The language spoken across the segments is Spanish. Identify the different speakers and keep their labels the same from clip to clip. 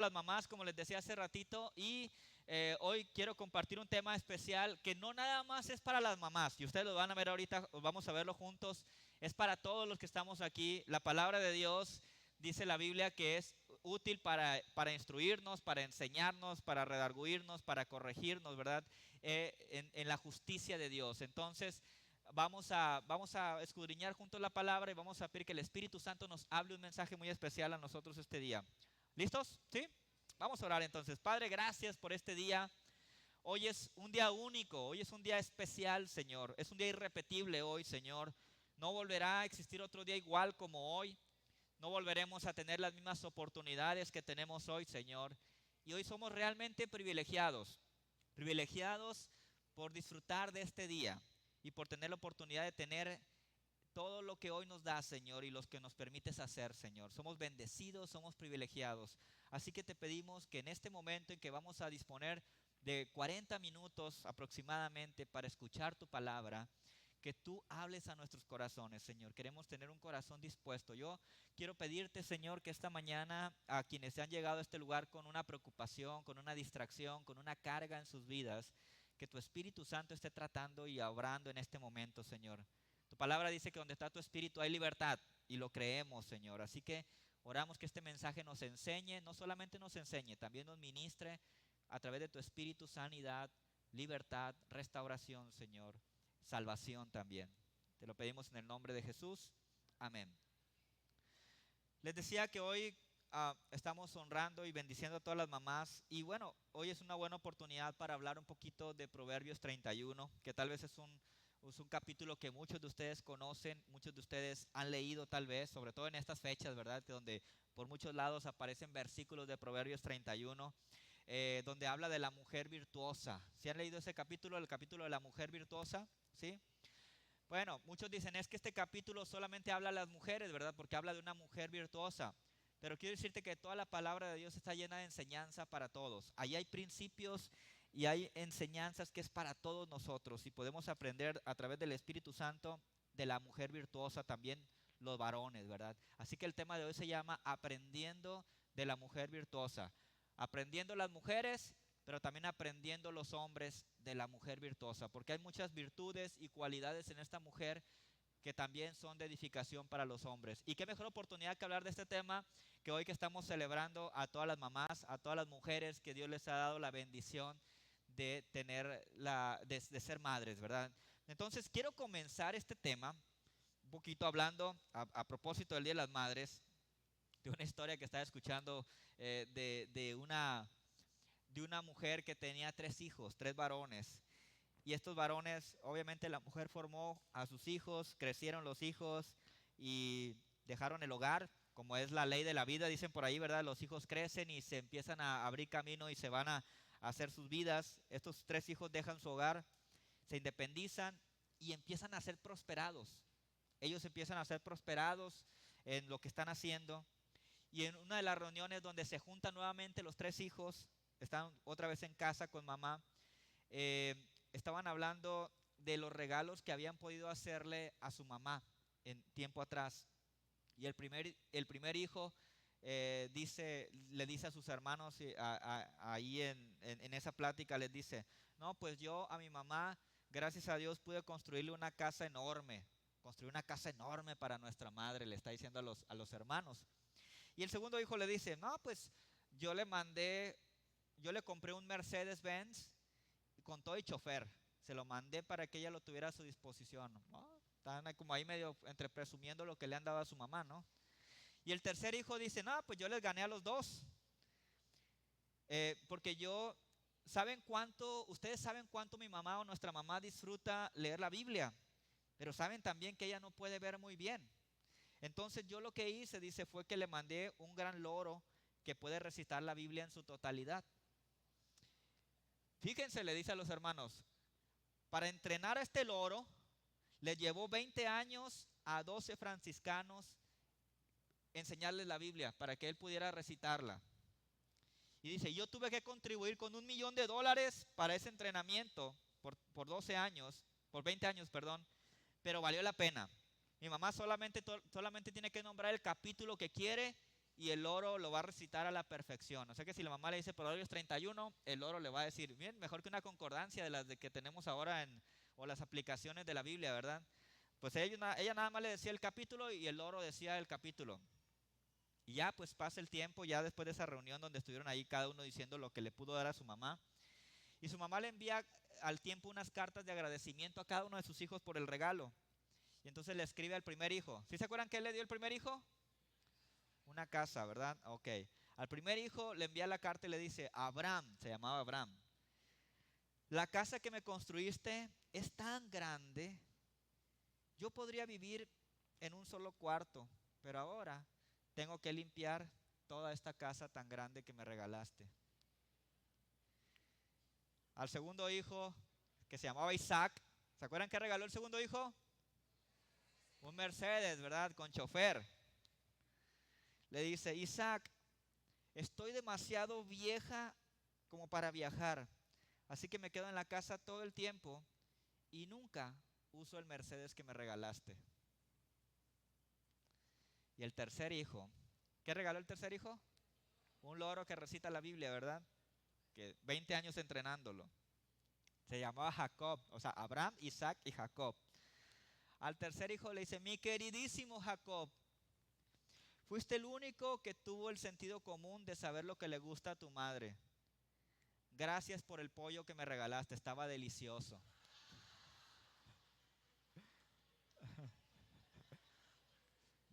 Speaker 1: las mamás, como les decía hace ratito, y hoy quiero compartir un tema especial que no nada más es para las mamás, y ustedes lo van a ver ahorita, vamos a verlo juntos, es para todos los que estamos aquí. La palabra de Dios dice la Biblia que es útil para instruirnos, para enseñarnos, para redarguirnos, para corregirnos, ¿verdad? En la justicia de Dios. Entonces, vamos a escudriñar juntos la palabra y vamos a pedir que el Espíritu Santo nos hable un mensaje muy especial a nosotros este día. ¿Listos? ¿Sí? Vamos a orar entonces. Padre, gracias por este día. Hoy es un día único, hoy es un día especial, Señor. Es un día irrepetible hoy, Señor. No volverá a existir otro día igual como hoy. No volveremos a tener las mismas oportunidades que tenemos hoy, Señor. Y hoy somos realmente privilegiados. Privilegiados por disfrutar de este día y por tener la oportunidad de tener todo lo que hoy nos da, Señor, y los que nos permites hacer, Señor. Somos bendecidos, somos privilegiados. Así que te pedimos que en este momento en que vamos a disponer de 40 minutos aproximadamente para escuchar tu palabra, que tú hables a nuestros corazones, Señor. Queremos tener un corazón dispuesto. Yo quiero pedirte, Señor, que esta mañana a quienes han llegado a este lugar con una preocupación, con una distracción, con una carga en sus vidas, que tu Espíritu Santo esté tratando y obrando en este momento, Señor. Tu palabra dice que donde está tu Espíritu hay libertad y lo creemos, Señor. Así que oramos que este mensaje nos enseñe, no solamente nos enseñe, también nos ministre a través de tu Espíritu sanidad, libertad, restauración, Señor, salvación también. Te lo pedimos en el nombre de Jesús. Amén. Les decía que hoy estamos honrando y bendiciendo a todas las mamás. Y bueno, hoy es una buena oportunidad para hablar un poquito de Proverbios 31, que tal vez es un capítulo que muchos de ustedes conocen, muchos de ustedes han leído tal vez, sobre todo en estas fechas, ¿verdad? Donde por muchos lados aparecen versículos de Proverbios 31, donde habla de la mujer virtuosa. ¿Sí han leído ese capítulo, el capítulo de la mujer virtuosa? ¿Sí? Bueno, muchos dicen es que este capítulo solamente habla a las mujeres, ¿verdad? Porque habla de una mujer virtuosa. Pero quiero decirte que toda la palabra de Dios está llena de enseñanza para todos. Ahí hay principios y hay enseñanzas que es para todos nosotros. Y podemos aprender a través del Espíritu Santo de la mujer virtuosa también los varones, ¿verdad? Así que el tema de hoy se llama Aprendiendo de la mujer virtuosa. Aprendiendo las mujeres, pero también aprendiendo los hombres de la mujer virtuosa, porque hay muchas virtudes y cualidades en esta mujer que también son de edificación para los hombres. Y qué mejor oportunidad que hablar de este tema que hoy que estamos celebrando a todas las mamás, a todas las mujeres que Dios les ha dado la bendición de tener de ser madres, ¿verdad? Entonces quiero comenzar este tema un poquito hablando a propósito del Día de las Madres, de una historia que estaba escuchando de una mujer que tenía 3 hijos, 3 varones. Y estos varones, obviamente la mujer formó a sus hijos, crecieron los hijos y dejaron el hogar, como es la ley de la vida, dicen por ahí, ¿verdad? Los hijos crecen y se empiezan a abrir camino y se van a hacer sus vidas. Estos 3 hijos dejan su hogar, se independizan y empiezan a ser prosperados. Ellos empiezan a ser prosperados en lo que están haciendo. Y en una de las reuniones donde se juntan nuevamente los 3 hijos, están otra vez en casa con mamá, estaban hablando de los regalos que habían podido hacerle a su mamá en tiempo atrás. Y el primer hijo le dice a sus hermanos ahí en esa plática, les dice, no, pues yo a mi mamá, gracias a Dios, pude construirle una casa enorme. Construir una casa enorme para nuestra madre, le está diciendo a los hermanos. Y el segundo hijo le dice, no, pues yo yo le compré un Mercedes-Benz con todo y chofer. Se lo mandé para que ella lo tuviera a su disposición, ¿no? Están como ahí medio entre presumiendo lo que le han dado a su mamá, ¿no? Y el tercer hijo dice, no, pues yo les gané a los dos. Porque ustedes saben cuánto mi mamá o nuestra mamá disfruta leer la Biblia, pero saben también que ella no puede ver muy bien. Entonces yo lo que hice, dice, fue que le mandé un gran loro que puede recitar la Biblia en su totalidad. Fíjense, le dice a los hermanos, para entrenar a este loro, le llevó 20 años a 12 franciscanos enseñarles la Biblia para que él pudiera recitarla. Y dice, yo tuve que contribuir con $1,000,000 para ese entrenamiento por 12 años, por 20 años, perdón, pero valió la pena. Mi mamá solamente tiene que nombrar el capítulo que quiere y el loro lo va a recitar a la perfección. O sea que si la mamá le dice Proverbios 31, el loro le va a decir, bien, mejor que una concordancia de las de que tenemos ahora o las aplicaciones de la Biblia, ¿verdad? Pues ella nada más le decía el capítulo y el loro decía el capítulo. Y ya pues pasa el tiempo, ya después de esa reunión donde estuvieron ahí cada uno diciendo lo que le pudo dar a su mamá. Y su mamá le envía al tiempo unas cartas de agradecimiento a cada uno de sus hijos por el regalo. Y entonces le escribe al primer hijo. ¿Sí se acuerdan que él le dio el primer hijo? Una casa, ¿verdad? Ok. Al primer hijo le envía la carta y le dice, Abraham, se llamaba Abraham, la casa que me construiste es tan grande, yo podría vivir en un solo cuarto, pero ahora tengo que limpiar toda esta casa tan grande que me regalaste. Al segundo hijo, que se llamaba Isaac, ¿se acuerdan que regaló el segundo hijo? Un Mercedes, ¿verdad? Con chofer. Le dice, Isaac, estoy demasiado vieja como para viajar, así que me quedo en la casa todo el tiempo y nunca uso el Mercedes que me regalaste. Y el tercer hijo, ¿qué regaló el tercer hijo? Un loro que recita la Biblia, ¿verdad? Que 20 años entrenándolo. Se llamaba Jacob, o sea, Abraham, Isaac y Jacob. Al tercer hijo le dice, mi queridísimo Jacob, fuiste el único que tuvo el sentido común de saber lo que le gusta a tu madre. Gracias por el pollo que me regalaste, estaba delicioso.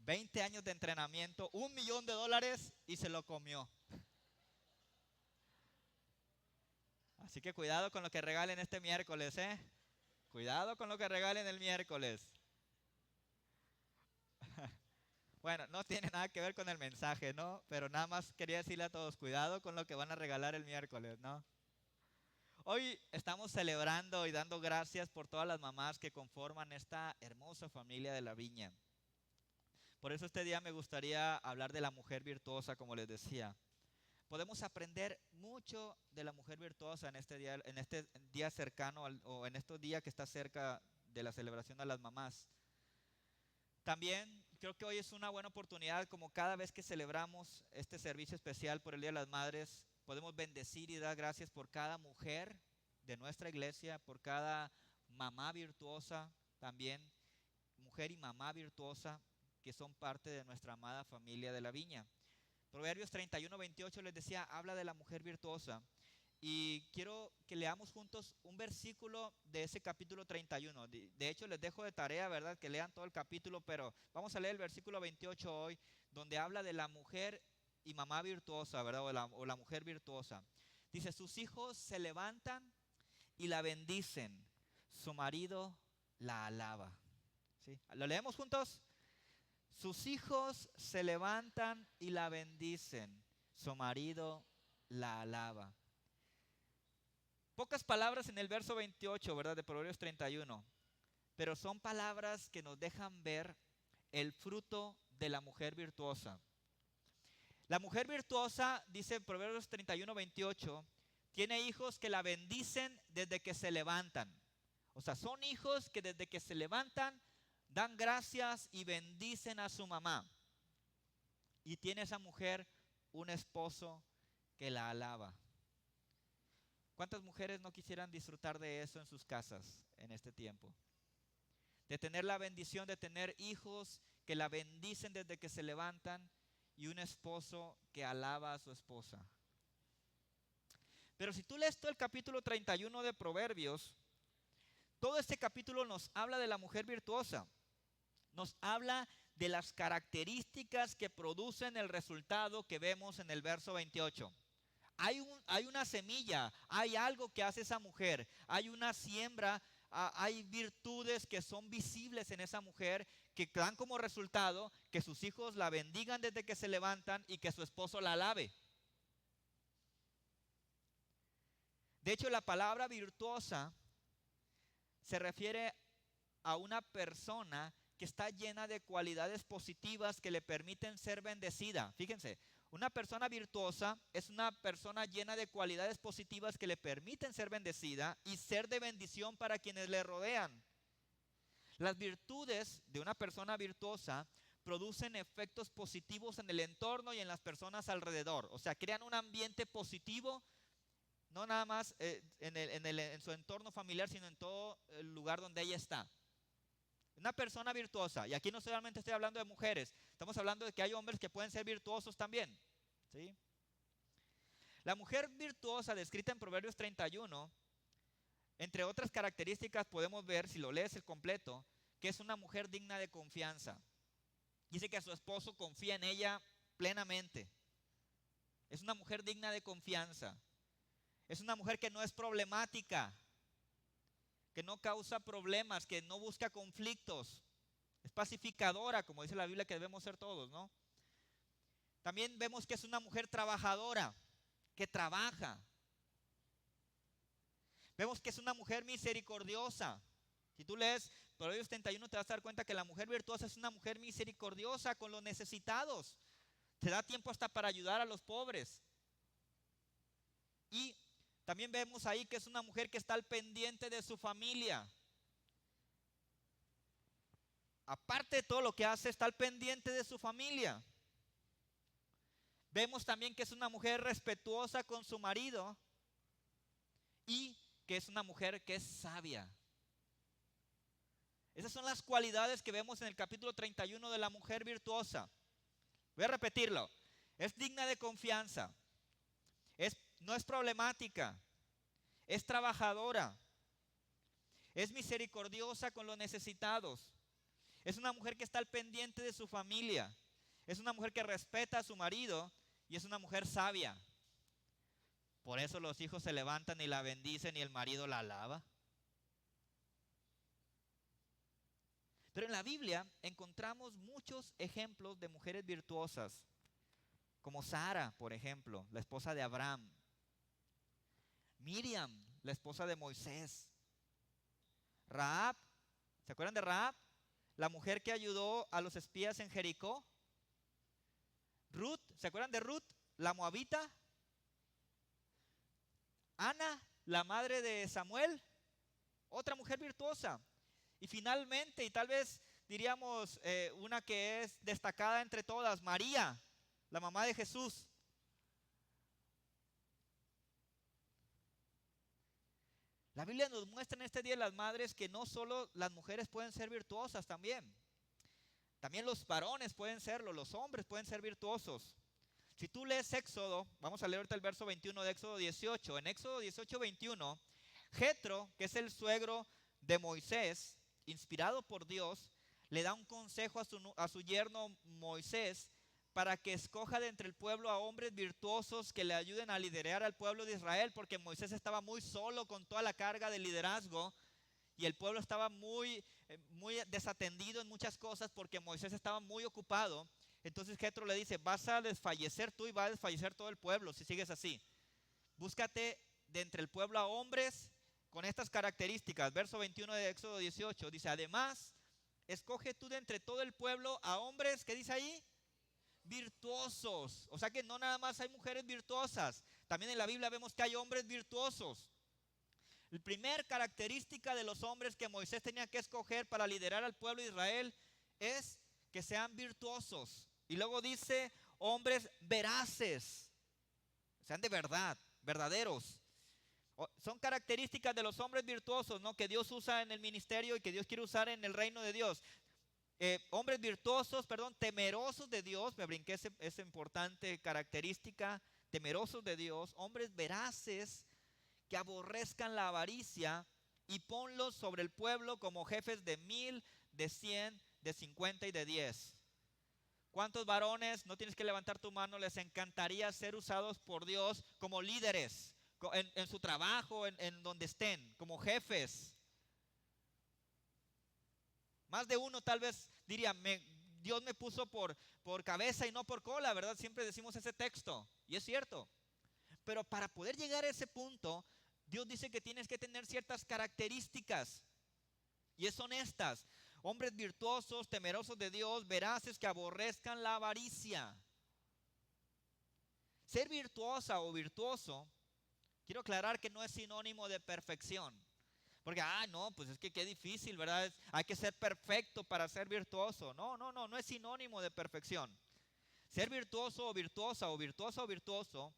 Speaker 1: $20 años de entrenamiento, $1,000,000 y se lo comió. Así que cuidado con lo que regalen este miércoles, ¿eh? Cuidado con lo que regalen el miércoles. Bueno, no tiene nada que ver con el mensaje, ¿no? Pero nada más quería decirle a todos, cuidado con lo que van a regalar el miércoles, ¿no? Hoy estamos celebrando y dando gracias por todas las mamás que conforman esta hermosa familia de la viña. Por eso este día me gustaría hablar de la mujer virtuosa, como les decía. Podemos aprender mucho de la mujer virtuosa en este día cercano o en estos días que está cerca de la celebración a las mamás. También creo que hoy es una buena oportunidad, como cada vez que celebramos este servicio especial por el Día de las Madres, podemos bendecir y dar gracias por cada mujer de nuestra iglesia, por cada mamá virtuosa, también mujer y mamá virtuosa que son parte de nuestra amada familia de la viña. Proverbios 31:28 les decía, habla de la mujer virtuosa. Y quiero que leamos juntos un versículo de ese capítulo 31. De hecho, les dejo de tarea, ¿verdad? Que lean todo el capítulo, pero vamos a leer el versículo 28 hoy, donde habla de la mujer y mamá virtuosa, ¿verdad? O la mujer virtuosa. Dice, sus hijos se levantan y la bendicen, su marido la alaba. ¿Sí? ¿Lo leemos juntos? Sus hijos se levantan y la bendicen, su marido la alaba. Pocas palabras en el verso 28, ¿verdad? De Proverbios 31. Pero son palabras que nos dejan ver el fruto de la mujer virtuosa. La mujer virtuosa, dice Proverbios 31:28, tiene hijos que la bendicen desde que se levantan. O sea, son hijos que desde que se levantan dan gracias y bendicen a su mamá. Y tiene esa mujer un esposo que la alaba. ¿Cuántas mujeres no quisieran disfrutar de eso en sus casas en este tiempo? De tener la bendición de tener hijos que la bendicen desde que se levantan y un esposo que alaba a su esposa. Pero si tú lees todo el capítulo 31 de Proverbios, todo este capítulo nos habla de la mujer virtuosa. Nos habla de las características que producen el resultado que vemos en el verso 28. Hay una semilla, hay algo que hace esa mujer, hay una siembra, hay virtudes que son visibles en esa mujer que dan como resultado que sus hijos la bendigan desde que se levantan y que su esposo la alabe. De hecho, la palabra virtuosa se refiere a una persona que está llena de cualidades positivas que le permiten ser bendecida. Fíjense, una persona virtuosa es una persona llena de cualidades positivas que le permiten ser bendecida y ser de bendición para quienes le rodean. Las virtudes de una persona virtuosa producen efectos positivos en el entorno y en las personas alrededor. O sea, crean un ambiente positivo, no nada más en su entorno familiar, sino en todo el lugar donde ella está. Una persona virtuosa, y aquí no solamente estoy hablando de mujeres, estamos hablando de que hay hombres que pueden ser virtuosos también, ¿sí? La mujer virtuosa descrita en Proverbios 31, entre otras características podemos ver, si lo lees el completo, que es una mujer digna de confianza. Dice que su esposo confía en ella plenamente. Es una mujer digna de confianza. Es una mujer que no es problemática, que no causa problemas, que no busca conflictos. Es pacificadora, como dice la Biblia que debemos ser todos, ¿no? También vemos que es una mujer trabajadora, que trabaja. Vemos que es una mujer misericordiosa. Si tú lees Proverbios 31 te vas a dar cuenta que la mujer virtuosa es una mujer misericordiosa con los necesitados. Te da tiempo hasta para ayudar a los pobres. Y también vemos ahí que es una mujer que está al pendiente de su familia. Aparte de todo lo que hace, está al pendiente de su familia. Vemos también que es una mujer respetuosa con su marido y que es una mujer que es sabia. Esas son las cualidades que vemos en el capítulo 31 de la mujer virtuosa. Voy a repetirlo. Es digna de confianza. No es problemática. Es trabajadora. Es misericordiosa con los necesitados. Es una mujer que está al pendiente de su familia. Es una mujer que respeta a su marido y es una mujer sabia. Por eso los hijos se levantan y la bendicen y el marido la alaba. Pero en la Biblia encontramos muchos ejemplos de mujeres virtuosas, como Sara, por ejemplo, la esposa de Abraham. Miriam, la esposa de Moisés. Rahab, ¿se acuerdan de Rahab? La mujer que ayudó a los espías en Jericó. Ruth, ¿se acuerdan de Ruth? La moabita. Ana, la madre de Samuel, otra mujer virtuosa. Y finalmente, y tal vez diríamos una que es destacada entre todas, María, la mamá de Jesús. La Biblia nos muestra en este día de las madres que no solo las mujeres pueden ser virtuosas también. También los varones pueden serlo, los hombres pueden ser virtuosos. Si tú lees Éxodo, vamos a leer ahorita el verso 21 de Éxodo 18. En Éxodo 18, 21, Jetro, que es el suegro de Moisés, inspirado por Dios, le da un consejo a su yerno Moisés para que escoja de entre el pueblo a hombres virtuosos que le ayuden a liderar al pueblo de Israel, porque Moisés estaba muy solo con toda la carga de liderazgo y el pueblo estaba muy desatendido en muchas cosas porque Moisés estaba muy ocupado. Entonces Jetro le dice, vas a desfallecer tú y va a desfallecer todo el pueblo si sigues así. Búscate de entre el pueblo a hombres con estas características. Verso 21 de Éxodo 18 dice, además, escoge tú de entre todo el pueblo a hombres, ¿qué dice ahí? Virtuosos. O sea que no nada más hay mujeres virtuosas, también en la Biblia vemos que hay hombres virtuosos. La primera característica de los hombres que Moisés tenía que escoger para liderar al pueblo de Israel es que sean virtuosos. Y luego dice hombres veraces, sean de verdad, verdaderos. Son características de los hombres virtuosos, ¿no? Que Dios usa en el ministerio y que Dios quiere usar en el reino de Dios. Hombres virtuosos, temerosos de Dios, me brinqué esa importante característica, temerosos de Dios, hombres veraces que aborrezcan la avaricia y ponlos sobre el pueblo como jefes de 1000, de 100, de 50 y de 10. ¿Cuántos varones, no tienes que levantar tu mano, les encantaría ser usados por Dios como líderes en su trabajo, en donde estén, como jefes? Más de uno tal vez diría, Dios me puso por cabeza y no por cola, ¿verdad? Siempre decimos ese texto, y es cierto. Pero para poder llegar a ese punto, Dios dice que tienes que tener ciertas características, y son estas: hombres virtuosos, temerosos de Dios, veraces, que aborrezcan la avaricia. Ser virtuosa o virtuoso, quiero aclarar que no es sinónimo de perfección, Porque, no, pues es que qué difícil, ¿verdad? Hay que ser perfecto para ser virtuoso. No es sinónimo de perfección. Ser virtuoso o virtuosa o virtuosa o virtuoso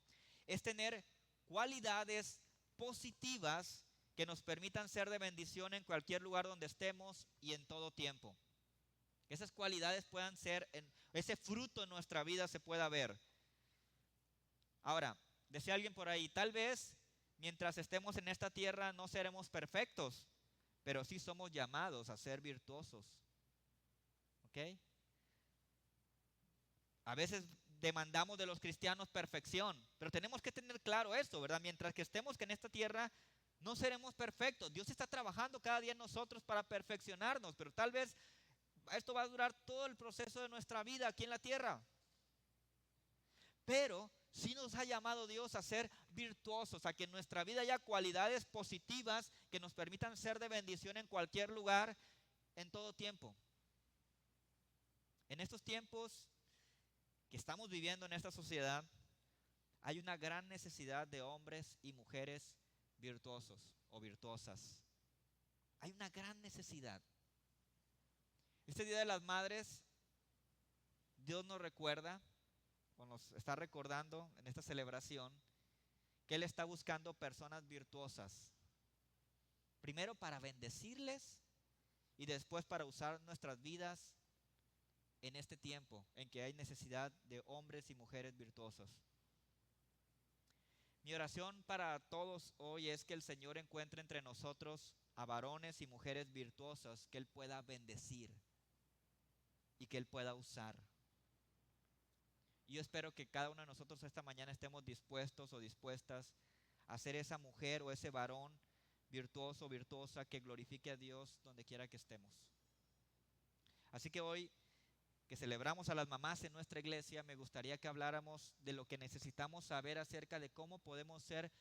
Speaker 1: es tener cualidades positivas que nos permitan ser de bendición en cualquier lugar donde estemos y en todo tiempo. Que esas cualidades puedan ser, ese fruto en nuestra vida se pueda ver. Ahora, decía alguien por ahí, tal vez mientras estemos en esta tierra no seremos perfectos, pero sí somos llamados a ser virtuosos. ¿Ok? A veces demandamos de los cristianos perfección, pero tenemos que tener claro esto, ¿verdad? Mientras que estemos en esta tierra, no seremos perfectos. Dios está trabajando cada día en nosotros para perfeccionarnos, pero tal vez esto va a durar todo el proceso de nuestra vida aquí en la tierra. Pero sí nos ha llamado Dios a ser virtuosos, a que en nuestra vida haya cualidades positivas que nos permitan ser de bendición en cualquier lugar, en todo tiempo. En estos tiempos que estamos viviendo en esta sociedad, hay una gran necesidad de hombres y mujeres virtuosos o virtuosas. Hay una gran necesidad. Este Día de las Madres, Dios nos recuerda, o nos está recordando en esta celebración, que Él está buscando personas virtuosas. Primero para bendecirles y después para usar nuestras vidas en este tiempo en que hay necesidad de hombres y mujeres virtuosos. Mi oración para todos hoy es que el Señor encuentre entre nosotros a varones y mujeres virtuosas que Él pueda bendecir y que Él pueda usar. Y yo espero que cada uno de nosotros esta mañana estemos dispuestos o dispuestas a ser esa mujer o ese varón virtuoso o virtuosa que glorifique a Dios donde quiera que estemos. Así que hoy que celebramos a las mamás en nuestra iglesia, me gustaría que habláramos de lo que necesitamos saber acerca de cómo podemos ser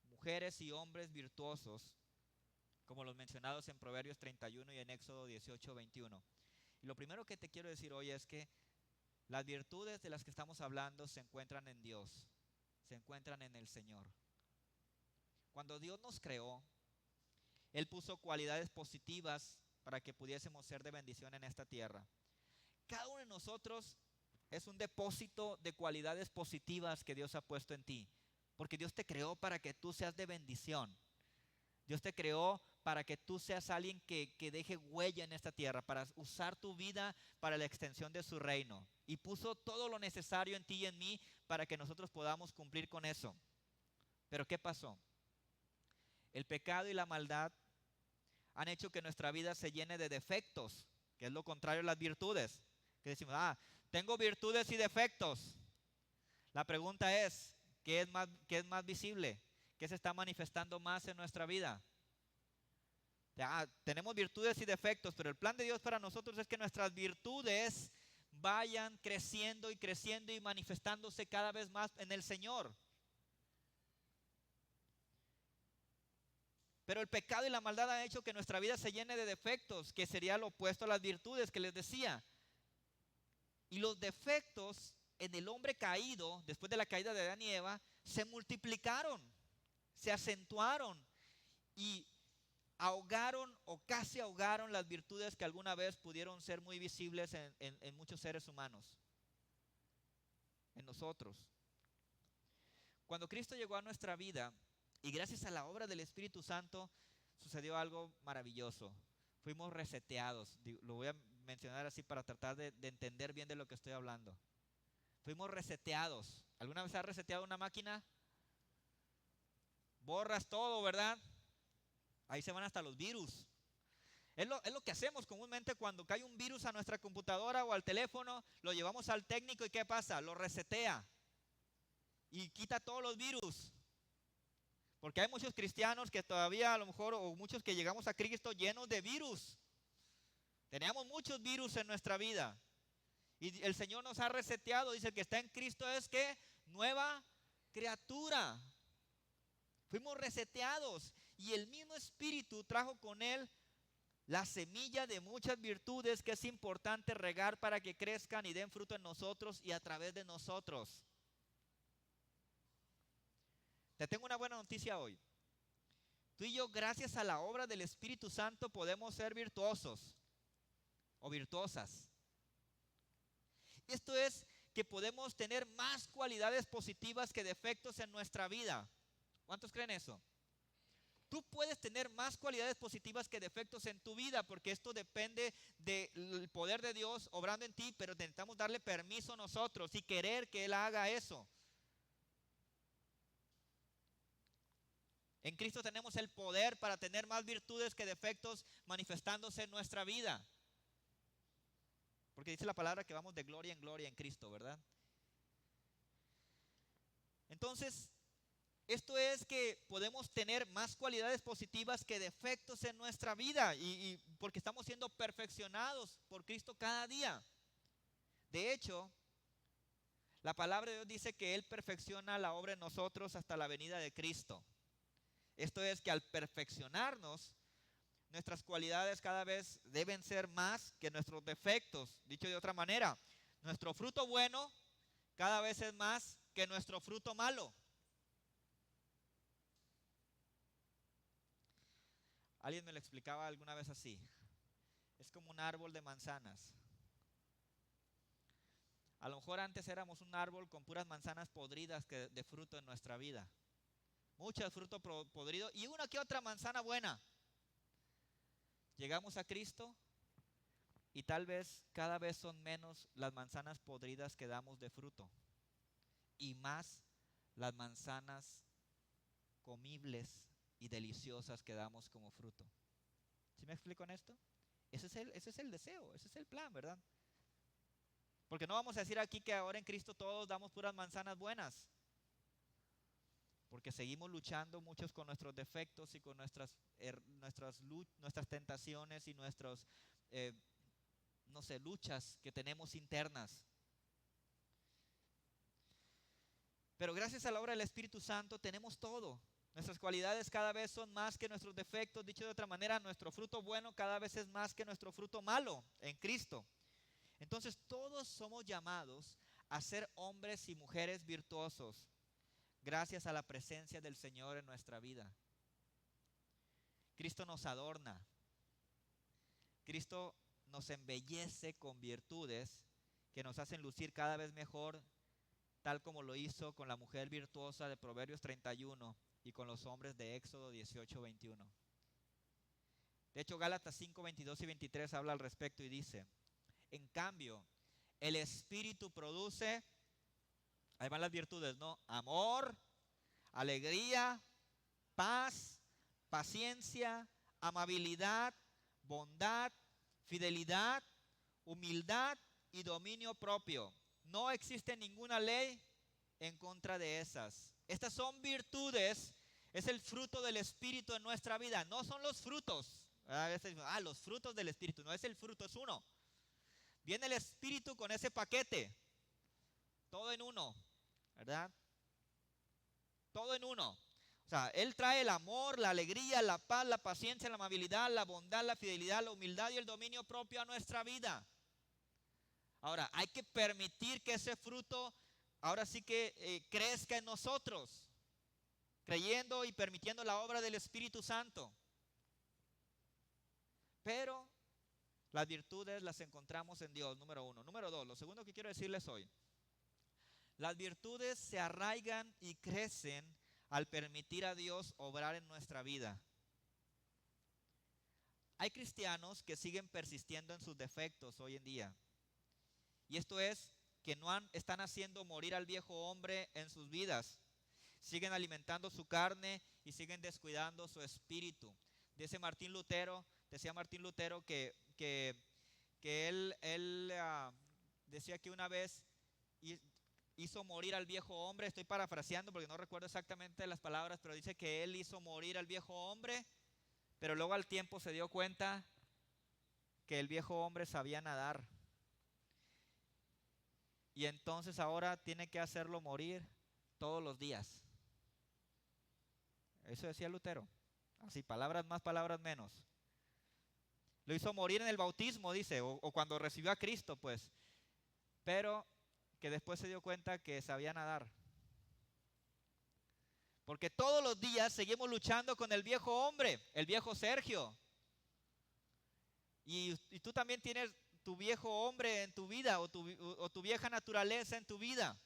Speaker 1: mujeres y hombres virtuosos, como los mencionados en Proverbios 31 y en Éxodo 18:21. Y lo primero que te quiero decir hoy es que las virtudes de las que estamos hablando se encuentran en Dios, se encuentran en el Señor. Cuando Dios nos creó, Él puso cualidades positivas para que pudiésemos ser de bendición en esta tierra. Cada uno de nosotros es un depósito de cualidades positivas que Dios ha puesto en ti. Porque Dios te creó para que tú seas de bendición. Dios te creó para que tú seas alguien que deje huella en esta tierra, para usar tu vida para la extensión de su reino. Y puso todo lo necesario en ti y en mí para que nosotros podamos cumplir con eso. Pero ¿qué pasó? El pecado y la maldad han hecho que nuestra vida se llene de defectos, que es lo contrario a las virtudes. Que decimos, tengo virtudes y defectos. La pregunta es, ¿qué es más visible? ¿Qué se está manifestando más en nuestra vida? Tenemos virtudes y defectos, pero el plan de Dios para nosotros es que nuestras virtudes vayan creciendo y creciendo y manifestándose cada vez más en el Señor. Pero el pecado y la maldad han hecho que nuestra vida se llene de defectos, que sería lo opuesto a las virtudes que les decía. Y los defectos en el hombre caído, después de la caída de Adán y Eva, se multiplicaron, se acentuaron y ahogaron o casi ahogaron las virtudes que alguna vez pudieron ser muy visibles en muchos seres humanos, en nosotros. Cuando Cristo llegó a nuestra vida y gracias a la obra del Espíritu Santo sucedió algo maravilloso. Fuimos reseteados, lo voy a mencionar así para tratar de entender bien de lo que estoy hablando. Fuimos reseteados. ¿Alguna vez has reseteado una máquina? Borras todo, ¿verdad? Ahí se van hasta los virus. Es lo que hacemos comúnmente cuando cae un virus a nuestra computadora o al teléfono, lo llevamos al técnico y ¿qué pasa? Lo resetea y quita todos los virus. Porque hay muchos cristianos que todavía a lo mejor, o muchos que llegamos a Cristo llenos de virus. Teníamos muchos virus en nuestra vida. Y el Señor nos ha reseteado. Dice que está en Cristo es que nueva criatura. Fuimos reseteados. Y el mismo Espíritu trajo con Él la semilla de muchas virtudes que es importante regar para que crezcan y den fruto en nosotros y a través de nosotros. Te tengo una buena noticia hoy. Tú y yo, gracias a la obra del Espíritu Santo, podemos ser virtuosos o virtuosas. Esto es que podemos tener más cualidades positivas que defectos en nuestra vida. ¿Cuántos creen eso? Tú puedes tener más cualidades positivas que defectos en tu vida, porque esto depende del poder de Dios obrando en ti, pero necesitamos darle permiso nosotros y querer que Él haga eso. En Cristo tenemos el poder para tener más virtudes que defectos manifestándose en nuestra vida. Porque dice la palabra que vamos de gloria en gloria en Cristo, ¿verdad? Entonces, esto es que podemos tener más cualidades positivas que defectos en nuestra vida y porque estamos siendo perfeccionados por Cristo cada día. De hecho, la palabra de Dios dice que Él perfecciona la obra en nosotros hasta la venida de Cristo. Esto es que al perfeccionarnos, nuestras cualidades cada vez deben ser más que nuestros defectos. Dicho de otra manera, nuestro fruto bueno cada vez es más que nuestro fruto malo. Alguien me lo explicaba alguna vez así. Es como un árbol de manzanas. A lo mejor antes éramos un árbol con puras manzanas podridas de fruto en nuestra vida. Mucho fruto podrido y una que otra manzana buena. Llegamos a Cristo y tal vez cada vez son menos las manzanas podridas que damos de fruto y más las manzanas comibles y deliciosas que damos como fruto. ¿Sí me explico en esto? Ese es el deseo, ese es el plan, ¿verdad? Porque no vamos a decir aquí que ahora en Cristo todos damos puras manzanas buenas. Porque seguimos luchando muchos con nuestros defectos y con nuestras tentaciones y nuestras, luchas que tenemos internas. Pero gracias a la obra del Espíritu Santo tenemos todo. Nuestras cualidades cada vez son más que nuestros defectos. Dicho de otra manera, nuestro fruto bueno cada vez es más que nuestro fruto malo en Cristo. Entonces todos somos llamados a ser hombres y mujeres virtuosos. Gracias a la presencia del Señor en nuestra vida. Cristo nos adorna. Cristo nos embellece con virtudes que nos hacen lucir cada vez mejor, tal como lo hizo con la mujer virtuosa de Proverbios 31 y con los hombres de Éxodo 18:21. De hecho, Gálatas 5:22 y 23 habla al respecto y dice: en cambio, el Espíritu produce, ahí van las virtudes, ¿no? Amor, alegría, paz, paciencia, amabilidad, bondad, fidelidad, humildad y dominio propio. No existe ninguna ley en contra de esas. Estas son virtudes, es el fruto del Espíritu en nuestra vida. No son los frutos. A veces dicen, los frutos del Espíritu. No es el fruto, es uno. Viene el Espíritu con ese paquete. Todo en uno, ¿verdad? Todo en uno. O sea, Él trae el amor, la alegría, la paz, la paciencia, la amabilidad, la bondad, la fidelidad, la humildad y el dominio propio a nuestra vida. Ahora, hay que permitir que ese fruto ahora sí que crezca en nosotros, creyendo y permitiendo la obra del Espíritu Santo. Pero las virtudes las encontramos en Dios, número uno. Número dos, lo segundo que quiero decirles hoy. Las virtudes se arraigan y crecen al permitir a Dios obrar en nuestra vida. Hay cristianos que siguen persistiendo en sus defectos hoy en día. Y esto es que están haciendo morir al viejo hombre en sus vidas. Siguen alimentando su carne y siguen descuidando su espíritu. Decía Martín Lutero que él decía que una vez hizo morir al viejo hombre. Estoy parafraseando porque no recuerdo exactamente las palabras, pero dice que él hizo morir al viejo hombre, pero luego al tiempo se dio cuenta que el viejo hombre sabía nadar. Y entonces ahora tiene que hacerlo morir todos los días. Eso decía Lutero. Así, palabras más, palabras menos. Lo hizo morir en el bautismo, dice, o cuando recibió a Cristo, pues. Pero que después se dio cuenta que sabía nadar. Porque todos los días seguimos luchando con el viejo hombre, el viejo Sergio. Y tú también tienes tu viejo hombre en tu vida o tu vieja naturaleza en tu vida.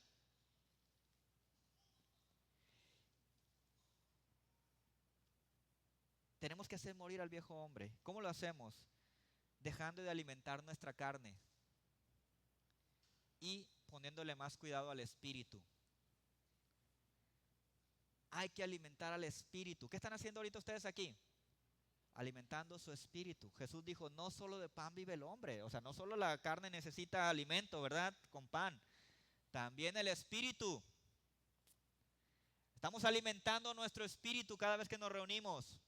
Speaker 1: Tenemos que hacer morir al viejo hombre. ¿Cómo lo hacemos? Dejando de alimentar nuestra carne y poniéndole más cuidado al espíritu. Hay que alimentar al espíritu. ¿Qué están haciendo ahorita ustedes aquí? Alimentando su espíritu. Jesús dijo, no solo de pan vive el hombre. O sea, no solo la carne necesita alimento, ¿verdad? Con pan. También el espíritu. Estamos alimentando nuestro espíritu cada vez que nos reunimos.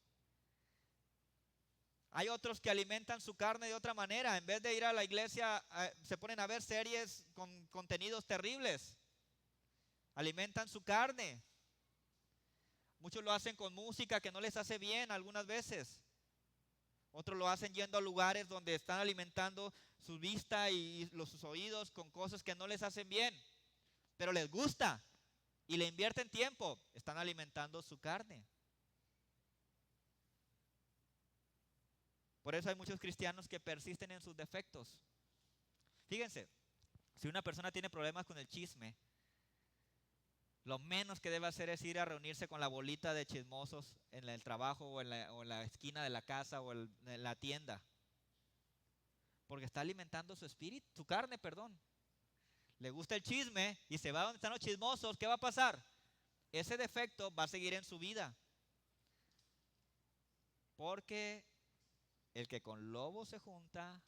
Speaker 1: Hay otros que alimentan su carne de otra manera. En vez de ir a la iglesia, se ponen a ver series con contenidos terribles. Alimentan su carne. Muchos lo hacen con música que no les hace bien algunas veces. Otros lo hacen yendo a lugares donde están alimentando su vista y sus oídos con cosas que no les hacen bien. Pero les gusta y le invierten tiempo. Están alimentando su carne. Por eso hay muchos cristianos que persisten en sus defectos. Fíjense, si una persona tiene problemas con el chisme, lo menos que debe hacer es ir a reunirse con la bolita de chismosos en el trabajo o en la esquina de la casa o en la tienda. Porque está alimentando su espíritu, su carne, perdón. Le gusta el chisme y se va donde están los chismosos. ¿Qué va a pasar? Ese defecto va a seguir en su vida. Porque el que con lobo se junta,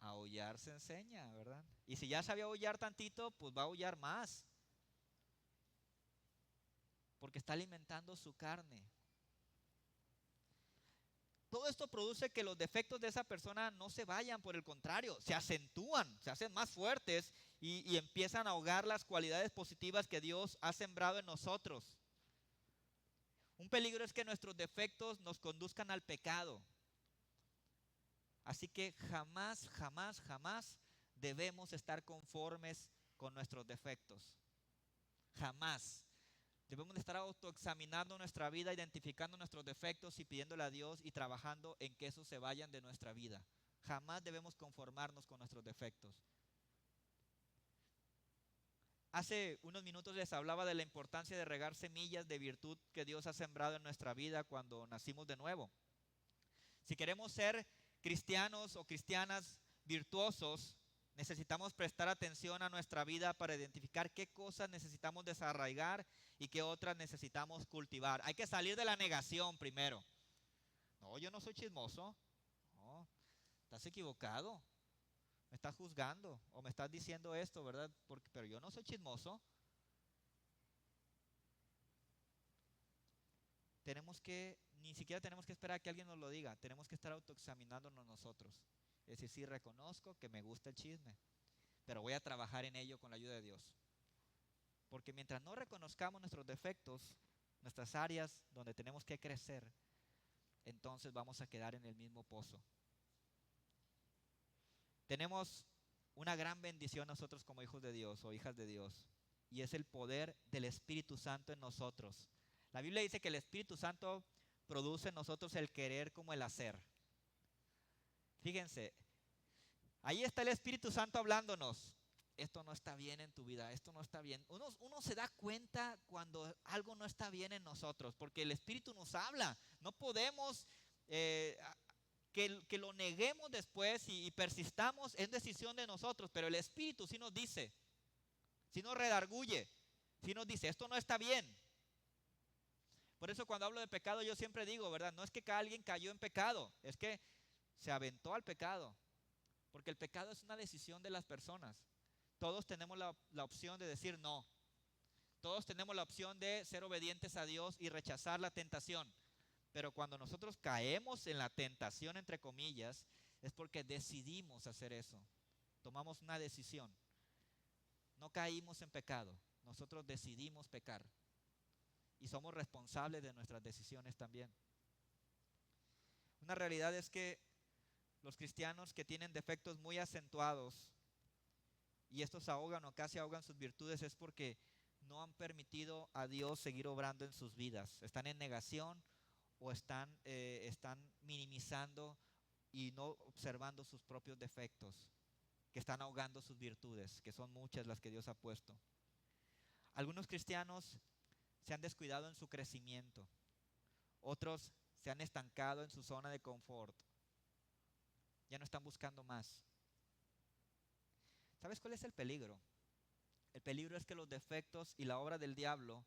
Speaker 1: a aullar se enseña, ¿verdad? Y si ya sabía aullar tantito, pues va a aullar más. Porque está alimentando su carne. Todo esto produce que los defectos de esa persona no se vayan, por el contrario, se acentúan, se hacen más fuertes y empiezan a ahogar las cualidades positivas que Dios ha sembrado en nosotros. Un peligro es que nuestros defectos nos conduzcan al pecado. Así que jamás, jamás, jamás debemos estar conformes con nuestros defectos. Jamás. Debemos de estar autoexaminando nuestra vida, identificando nuestros defectos y pidiéndole a Dios y trabajando en que esos se vayan de nuestra vida. Jamás debemos conformarnos con nuestros defectos. Hace unos minutos les hablaba de la importancia de regar semillas de virtud que Dios ha sembrado en nuestra vida cuando nacimos de nuevo. Si queremos ser cristianos o cristianas virtuosos, necesitamos prestar atención a nuestra vida para identificar qué cosas necesitamos desarraigar y qué otras necesitamos cultivar. Hay que salir de la negación primero. No, yo no soy chismoso. No, estás equivocado. Me estás juzgando o me estás diciendo esto, ¿verdad? Pero yo no soy chismoso. Ni siquiera tenemos que esperar a que alguien nos lo diga. Tenemos que estar autoexaminándonos nosotros. Es decir, sí reconozco que me gusta el chisme, pero voy a trabajar en ello con la ayuda de Dios. Porque mientras no reconozcamos nuestros defectos, nuestras áreas donde tenemos que crecer, entonces vamos a quedar en el mismo pozo. Tenemos una gran bendición nosotros como hijos de Dios o hijas de Dios, y es el poder del Espíritu Santo en nosotros. La Biblia dice que el Espíritu Santo produce en nosotros el querer como el hacer. Fíjense, ahí está el Espíritu Santo hablándonos. Esto no está bien en tu vida, esto no está bien. Uno se da cuenta cuando algo no está bien en nosotros, porque el Espíritu nos habla. No podemos que lo neguemos después y persistamos, es decisión de nosotros, pero el Espíritu sí nos dice, sí nos redarguye, sí nos dice, esto no está bien. Por eso cuando hablo de pecado yo siempre digo, ¿verdad? No es que alguien cayó en pecado, es que se aventó al pecado. Porque el pecado es una decisión de las personas. Todos tenemos la opción de decir no. Todos tenemos la opción de ser obedientes a Dios y rechazar la tentación. Pero cuando nosotros caemos en la tentación, entre comillas, es porque decidimos hacer eso. Tomamos una decisión. No caímos en pecado. Nosotros decidimos pecar. Y somos responsables de nuestras decisiones también. Una realidad es que los cristianos que tienen defectos muy acentuados y estos ahogan o casi ahogan sus virtudes es porque no han permitido a Dios seguir obrando en sus vidas. Están en negación o están minimizando y no observando sus propios defectos, que están ahogando sus virtudes, que son muchas las que Dios ha puesto. Algunos cristianos se han descuidado en su crecimiento, otros se han estancado en su zona de confort, ya no están buscando más. ¿Sabes cuál es el peligro? El peligro es que los defectos y la obra del diablo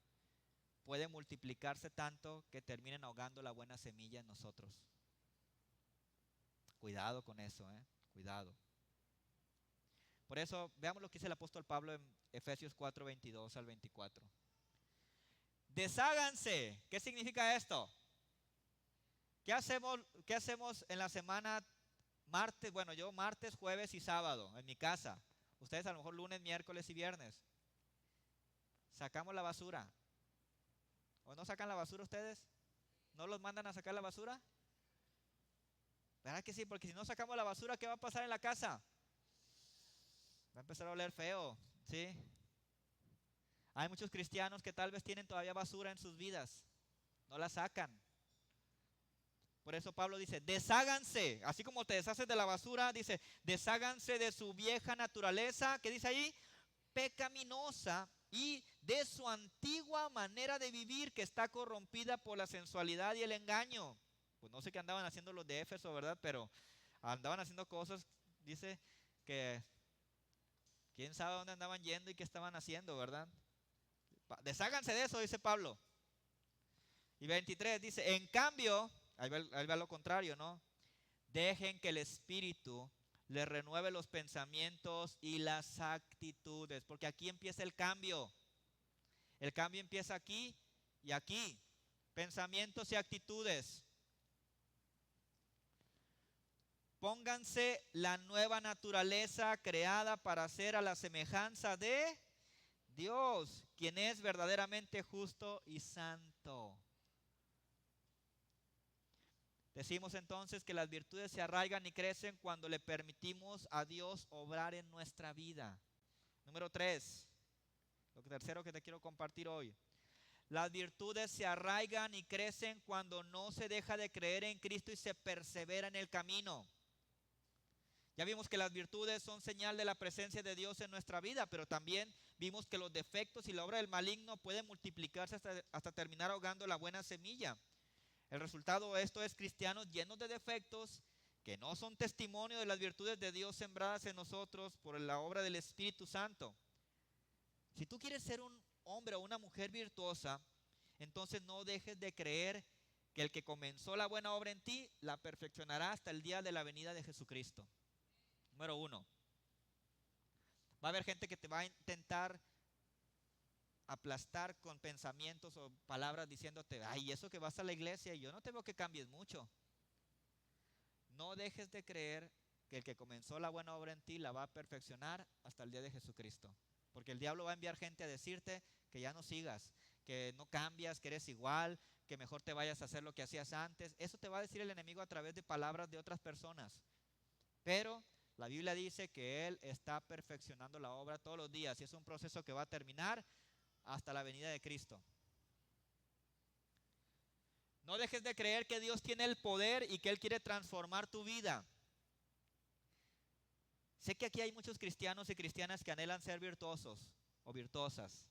Speaker 1: pueden multiplicarse tanto que terminen ahogando la buena semilla en nosotros. Cuidado con eso, cuidado. Por eso, veamos lo que dice el apóstol Pablo en Efesios 4, 22 al 24. Desháganse. ¿Qué significa esto? ¿Qué hacemos en la semana martes? Bueno, yo martes, jueves y sábado en mi casa. Ustedes a lo mejor lunes, miércoles y viernes. Sacamos la basura. ¿O no sacan la basura ustedes? ¿No los mandan a sacar la basura? ¿Verdad que sí? Porque si no sacamos la basura, ¿qué va a pasar en la casa? Va a empezar a oler feo, ¿sí? Hay muchos cristianos que tal vez tienen todavía basura en sus vidas. No la sacan. Por eso Pablo dice, desháganse. Así como te deshaces de la basura, dice, desháganse de su vieja naturaleza. ¿Qué dice ahí? Pecaminosa, y de su antigua manera de vivir que está corrompida por la sensualidad y el engaño. Pues no sé qué andaban haciendo los de Éfeso, ¿verdad? Pero andaban haciendo cosas, dice que quién sabe dónde andaban yendo y qué estaban haciendo, ¿verdad? Desháganse de eso, dice Pablo. Y 23 dice, en cambio, ahí va lo contrario, ¿no? Dejen que el Espíritu les renueve los pensamientos y las actitudes, porque aquí empieza el cambio. El cambio empieza aquí y aquí. Pensamientos y actitudes. Pónganse la nueva naturaleza creada para ser a la semejanza de Dios, quien es verdaderamente justo y santo. Decimos entonces que las virtudes se arraigan y crecen cuando le permitimos a Dios obrar en nuestra vida. Número 3, lo tercero que te quiero compartir hoy. Las virtudes se arraigan y crecen cuando no se deja de creer en Cristo y se persevera en el camino. Ya vimos que las virtudes son señal de la presencia de Dios en nuestra vida, pero también vimos que los defectos y la obra del maligno pueden multiplicarse hasta terminar ahogando la buena semilla. El resultado de esto es cristianos llenos de defectos que no son testimonio de las virtudes de Dios sembradas en nosotros por la obra del Espíritu Santo. Si tú quieres ser un hombre o una mujer virtuosa, entonces no dejes de creer que el que comenzó la buena obra en ti la perfeccionará hasta el día de la venida de Jesucristo. Número 1. Va a haber gente que te va a intentar aplastar con pensamientos o palabras diciéndote, ay, eso que vas a la iglesia y yo no te veo que cambies mucho. No dejes de creer que el que comenzó la buena obra en ti la va a perfeccionar hasta el día de Jesucristo. Porque el diablo va a enviar gente a decirte que ya no sigas, que no cambias, que eres igual, que mejor te vayas a hacer lo que hacías antes. Eso te va a decir el enemigo a través de palabras de otras personas. Pero la Biblia dice que Él está perfeccionando la obra todos los días y es un proceso que va a terminar hasta la venida de Cristo. No dejes de creer que Dios tiene el poder y que Él quiere transformar tu vida. Sé que aquí hay muchos cristianos y cristianas que anhelan ser virtuosos o virtuosas.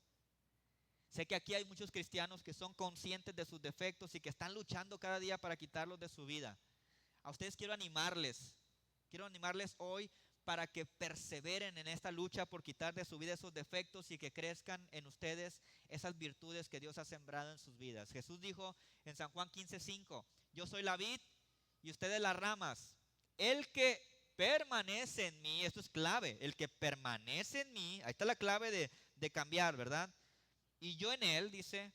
Speaker 1: Sé que aquí hay muchos cristianos que son conscientes de sus defectos y que están luchando cada día para quitarlos de su vida. A ustedes quiero animarles hoy para que perseveren en esta lucha por quitar de su vida esos defectos y que crezcan en ustedes esas virtudes que Dios ha sembrado en sus vidas. Jesús dijo en San Juan 15:5, yo soy la vid y ustedes las ramas. El que permanece en mí, esto es clave, el que permanece en mí, ahí está la clave de cambiar, ¿verdad? Y yo en él, dice,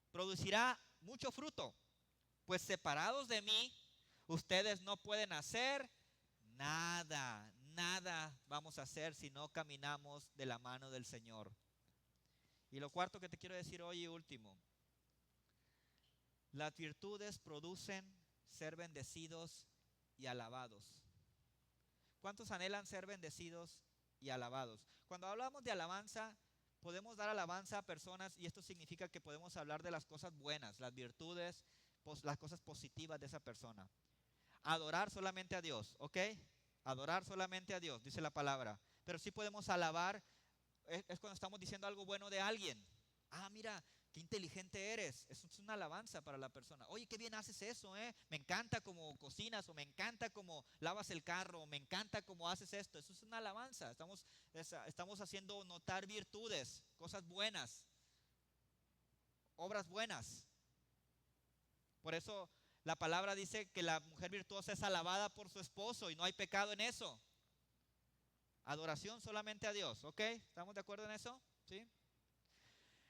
Speaker 1: producirá mucho fruto, pues separados de mí, ustedes no pueden hacer nada, nada vamos a hacer si no caminamos de la mano del Señor. Y lo cuarto que te quiero decir hoy y último, las virtudes producen ser bendecidos y alabados. ¿Cuántos anhelan ser bendecidos y alabados? Cuando hablamos de alabanza, podemos dar alabanza a personas y esto significa que podemos hablar de las cosas buenas, las virtudes, las cosas positivas de esa persona. Adorar solamente a Dios, ¿ok? Adorar solamente a Dios, dice la palabra. Pero sí podemos alabar, es cuando estamos diciendo algo bueno de alguien. Ah, mira, qué inteligente eres. Eso es una alabanza para la persona. Oye, qué bien haces eso, ¿eh? Me encanta cómo cocinas, o me encanta cómo lavas el carro, o me encanta cómo haces esto. Eso es una alabanza. Estamos haciendo notar virtudes, cosas buenas, obras buenas. Por eso la palabra dice que la mujer virtuosa es alabada por su esposo y no hay pecado en eso. Adoración solamente a Dios, ¿ok? ¿Estamos de acuerdo en eso? ¿Sí?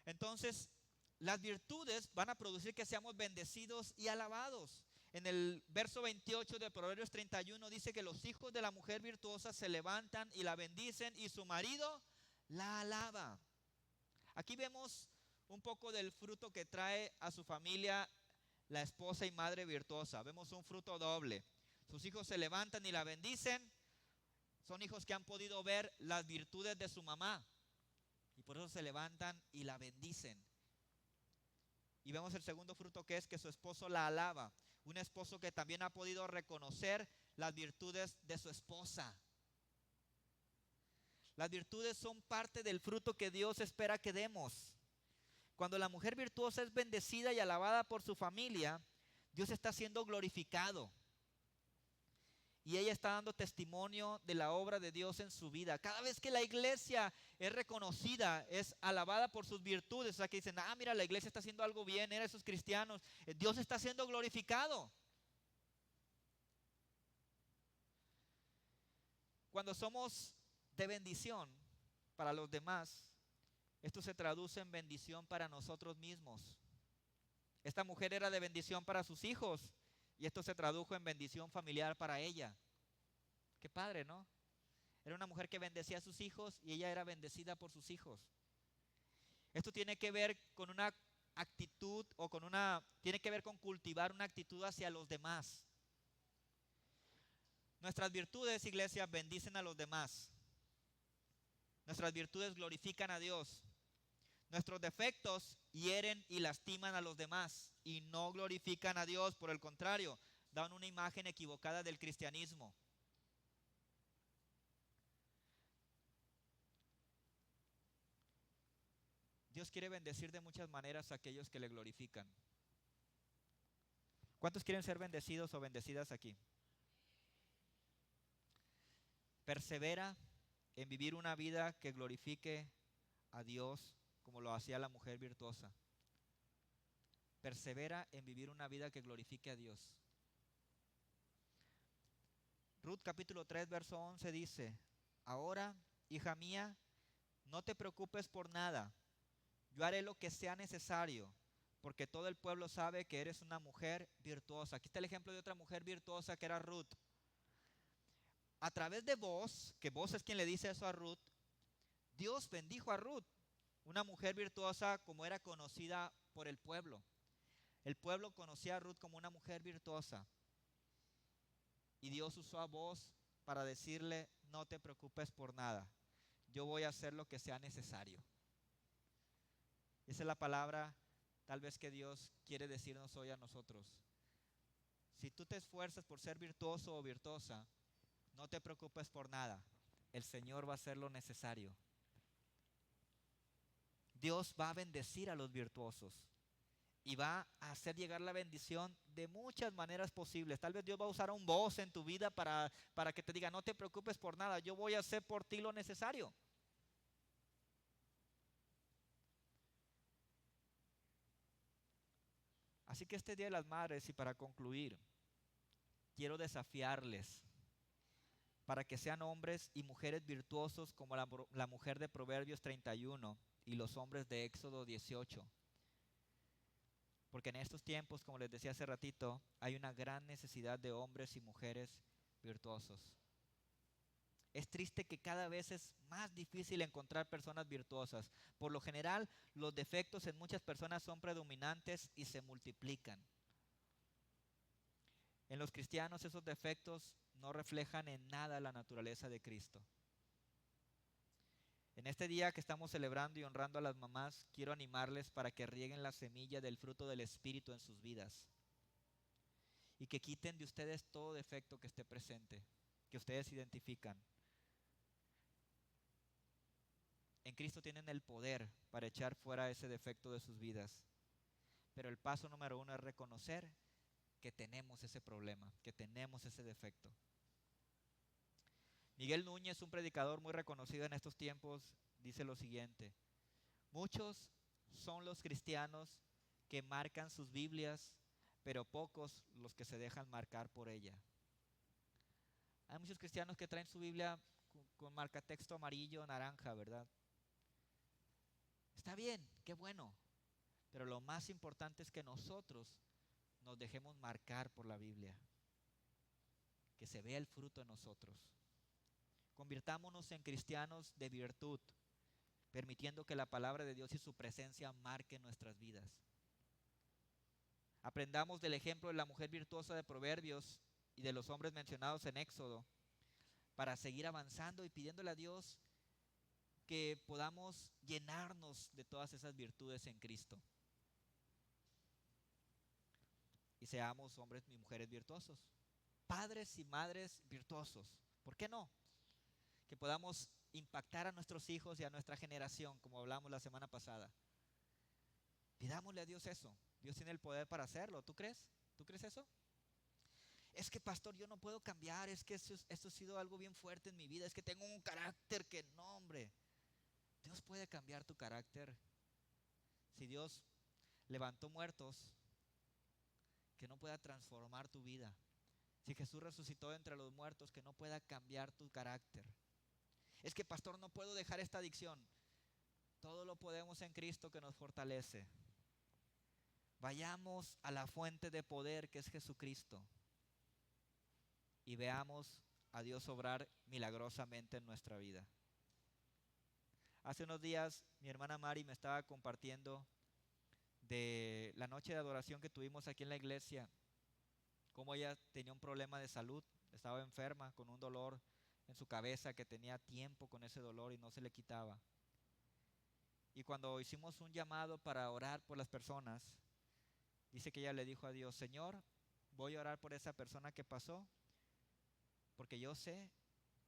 Speaker 1: Entonces, las virtudes van a producir que seamos bendecidos y alabados. En el verso 28 de Proverbios 31 dice que los hijos de la mujer virtuosa se levantan y la bendicen y su marido la alaba. Aquí vemos un poco del fruto que trae a su familia la esposa y madre virtuosa. Vemos un fruto doble. Sus hijos se levantan y la bendicen. Son hijos que han podido ver las virtudes de su mamá y por eso se levantan y la bendicen. Y vemos el segundo fruto, que es que su esposo la alaba. Un esposo que también ha podido reconocer las virtudes de su esposa. Las virtudes son parte del fruto que Dios espera que demos. Cuando la mujer virtuosa es bendecida y alabada por su familia, Dios está siendo glorificado. Y ella está dando testimonio de la obra de Dios en su vida. Cada vez que la iglesia es reconocida, es alabada por sus virtudes, o sea que dicen, ah, mira, la iglesia está haciendo algo bien, eran esos cristianos, Dios está siendo glorificado. Cuando somos de bendición para los demás, esto se traduce en bendición para nosotros mismos. Esta mujer era de bendición para sus hijos y esto se tradujo en bendición familiar para ella. Qué padre, ¿no? Era una mujer que bendecía a sus hijos y ella era bendecida por sus hijos. Esto tiene que ver con una actitud tiene que ver con cultivar una actitud hacia los demás. Nuestras virtudes, iglesia, bendicen a los demás. Nuestras virtudes glorifican a Dios. Nuestros defectos hieren y lastiman a los demás y no glorifican a Dios. Por el contrario, dan una imagen equivocada del cristianismo. Dios quiere bendecir de muchas maneras a aquellos que le glorifican. ¿Cuántos quieren ser bendecidos o bendecidas aquí? Persevera en vivir una vida que glorifique a Dios como lo hacía la mujer virtuosa. Persevera en vivir una vida que glorifique a Dios. Ruth capítulo 3 verso 11 dice, ahora, hija mía, no te preocupes por nada. Yo haré lo que sea necesario, porque todo el pueblo sabe que eres una mujer virtuosa. Aquí está el ejemplo de otra mujer virtuosa que era Ruth. A través de vos, que vos es quien le dice eso a Ruth, Dios bendijo a Ruth, una mujer virtuosa como era conocida por el pueblo. El pueblo conocía a Ruth como una mujer virtuosa. Y Dios usó a vos para decirle, no te preocupes por nada. Yo voy a hacer lo que sea necesario. Esa es la palabra tal vez que Dios quiere decirnos hoy a nosotros. Si tú te esfuerzas por ser virtuoso o virtuosa, no te preocupes por nada. El Señor va a hacer lo necesario. Dios va a bendecir a los virtuosos y va a hacer llegar la bendición de muchas maneras posibles. Tal vez Dios va a usar un voz en tu vida para que te diga, no te preocupes por nada, yo voy a hacer por ti lo necesario. Así que este Día de las Madres, y para concluir, quiero desafiarles para que sean hombres y mujeres virtuosos como la mujer de Proverbios 31 y los hombres de Éxodo 18. Porque en estos tiempos, como les decía hace ratito, hay una gran necesidad de hombres y mujeres virtuosos. Es triste que cada vez es más difícil encontrar personas virtuosas. Por lo general, los defectos en muchas personas son predominantes y se multiplican. En los cristianos esos defectos no reflejan en nada la naturaleza de Cristo. En este día que estamos celebrando y honrando a las mamás, quiero animarles para que rieguen la semilla del fruto del Espíritu en sus vidas y que quiten de ustedes todo defecto que esté presente, que ustedes identifican. En Cristo tienen el poder para echar fuera ese defecto de sus vidas. Pero el paso número 1 es reconocer que tenemos ese problema, que tenemos ese defecto. Miguel Núñez, un predicador muy reconocido en estos tiempos, dice lo siguiente: muchos son los cristianos que marcan sus Biblias, pero pocos los que se dejan marcar por ella. Hay muchos cristianos que traen su Biblia con marcatexto amarillo, naranja, ¿verdad? Está bien, qué bueno, pero lo más importante es que nosotros nos dejemos marcar por la Biblia, que se vea el fruto en nosotros. Convirtámonos en cristianos de virtud, permitiendo que la palabra de Dios y su presencia marquen nuestras vidas. Aprendamos del ejemplo de la mujer virtuosa de Proverbios y de los hombres mencionados en Éxodo para seguir avanzando y pidiéndole a Dios que podamos llenarnos de todas esas virtudes en Cristo y seamos hombres y mujeres virtuosos, padres y madres virtuosos. ¿Por qué no? Que podamos impactar a nuestros hijos y a nuestra generación, como hablamos la semana pasada. Pidámosle a Dios eso. Dios tiene el poder para hacerlo. ¿Tú crees? ¿Tú crees eso? Es que, pastor, yo no puedo cambiar. Es que esto ha sido algo bien fuerte en mi vida. Es que tengo un carácter que no, hombre. Dios puede cambiar tu carácter. Si Dios levantó muertos, que no pueda transformar tu vida. Si Jesús resucitó entre los muertos, que no pueda cambiar tu carácter. Es que, pastor, no puedo dejar esta adicción. Todo lo podemos en Cristo que nos fortalece. Vayamos a la fuente de poder que es Jesucristo y veamos a Dios obrar milagrosamente en nuestra vida. Hace unos días mi hermana Mari me estaba compartiendo de la noche de adoración que tuvimos aquí en la iglesia, cómo ella tenía un problema de salud, estaba enferma con un dolor en su cabeza que tenía tiempo con ese dolor y no se le quitaba. Y cuando hicimos un llamado para orar por las personas, dice que ella le dijo a Dios: Señor, voy a orar por esa persona que pasó, porque yo sé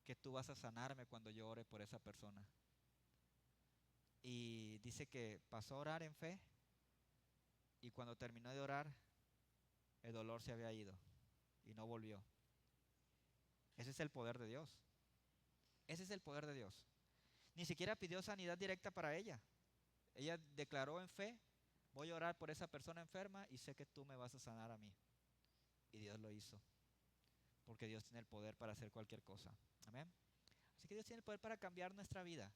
Speaker 1: que tú vas a sanarme cuando yo ore por esa persona. Y dice que pasó a orar en fe y cuando terminó de orar, el dolor se había ido y no volvió. Ese es el poder de Dios. Ese es el poder de Dios. Ni siquiera pidió sanidad directa para ella. Ella declaró en fe: voy a orar por esa persona enferma y sé que tú me vas a sanar a mí. Y Dios lo hizo, porque Dios tiene el poder para hacer cualquier cosa. Amén. Así que Dios tiene el poder para cambiar nuestra vida.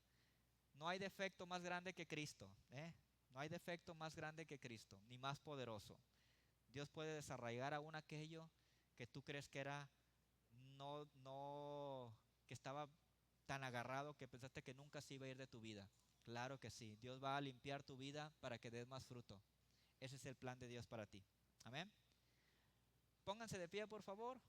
Speaker 1: No hay defecto más grande que Cristo, ¿eh? No hay defecto más grande que Cristo, ni más poderoso. Dios puede desarraigar aún aquello que tú crees que era que estaba tan agarrado que pensaste que nunca se iba a ir de tu vida. Claro que sí. Dios va a limpiar tu vida para que des más fruto. Ese es el plan de Dios para ti. Amén. Pónganse de pie, por favor.